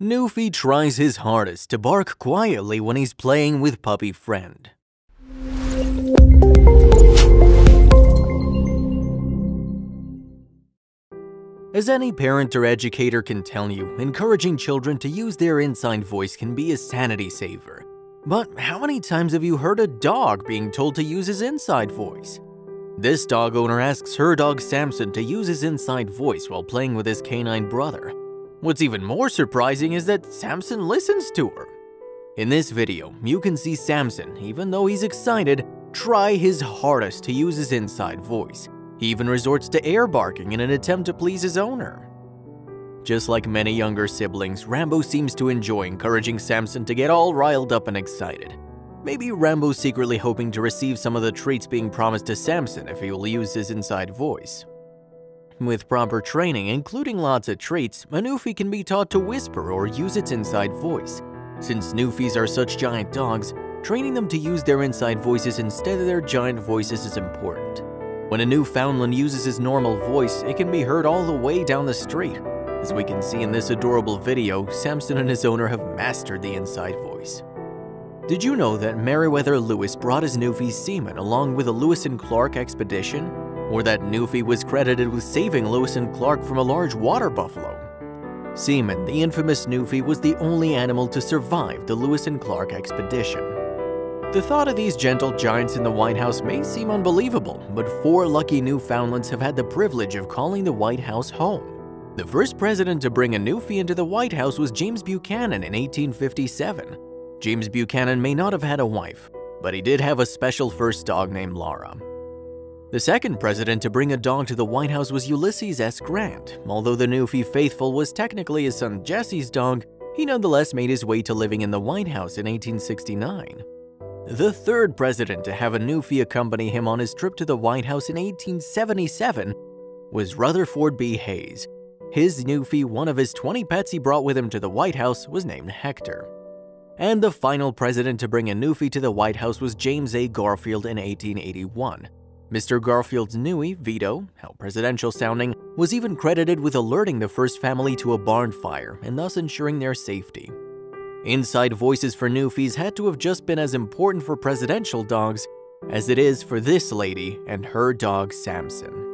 Newfie tries his hardest to bark quietly when he's playing with puppy friend. As any parent or educator can tell you, encouraging children to use their inside voice can be a sanity saver. But how many times have you heard a dog being told to use his inside voice? This dog owner asks her dog Samson to use his inside voice while playing with his canine brother. What's even more surprising is that Samson listens to her. In this video, you can see Samson, even though he's excited, try his hardest to use his inside voice. He even resorts to air barking in an attempt to please his owner. Just like many younger siblings, Rambo seems to enjoy encouraging Samson to get all riled up and excited. Maybe Rambo's secretly hoping to receive some of the treats being promised to Samson if he will use his inside voice. With proper training, including lots of treats, a Newfie can be taught to whisper or use its inside voice. Since Newfies are such giant dogs, training them to use their inside voices instead of their giant voices is important. When a Newfoundland uses his normal voice, it can be heard all the way down the street. As we can see in this adorable video, Samson and his owner have mastered the inside voice. Did you know that Meriwether Lewis brought his Newfie Seaman along with a Lewis and Clark expedition? Or that Newfie was credited with saving Lewis and Clark from a large water buffalo? Seaman, the infamous Newfie, was the only animal to survive the Lewis and Clark expedition. The thought of these gentle giants in the White House may seem unbelievable, but 4 lucky Newfoundlands have had the privilege of calling the White House home. The first president to bring a Newfie into the White House was James Buchanan in 1857. James Buchanan may not have had a wife, but he did have a special first dog named Laura. The second president to bring a dog to the White House was Ulysses S. Grant. Although the Newfie faithful was technically his son Jesse's dog, he nonetheless made his way to living in the White House in 1869. The third president to have a Newfie accompany him on his trip to the White House in 1877 was Rutherford B. Hayes. His Newfie, one of his 20 pets he brought with him to the White House, was named Hector. And the final president to bring a Newfie to the White House was James A. Garfield in 1881. Mr. Garfield's Newfie, Vito, how presidential sounding, was even credited with alerting the first family to a barn fire and thus ensuring their safety. Inside voices for Newfies had to have just been as important for presidential dogs as it is for this lady and her dog Samson.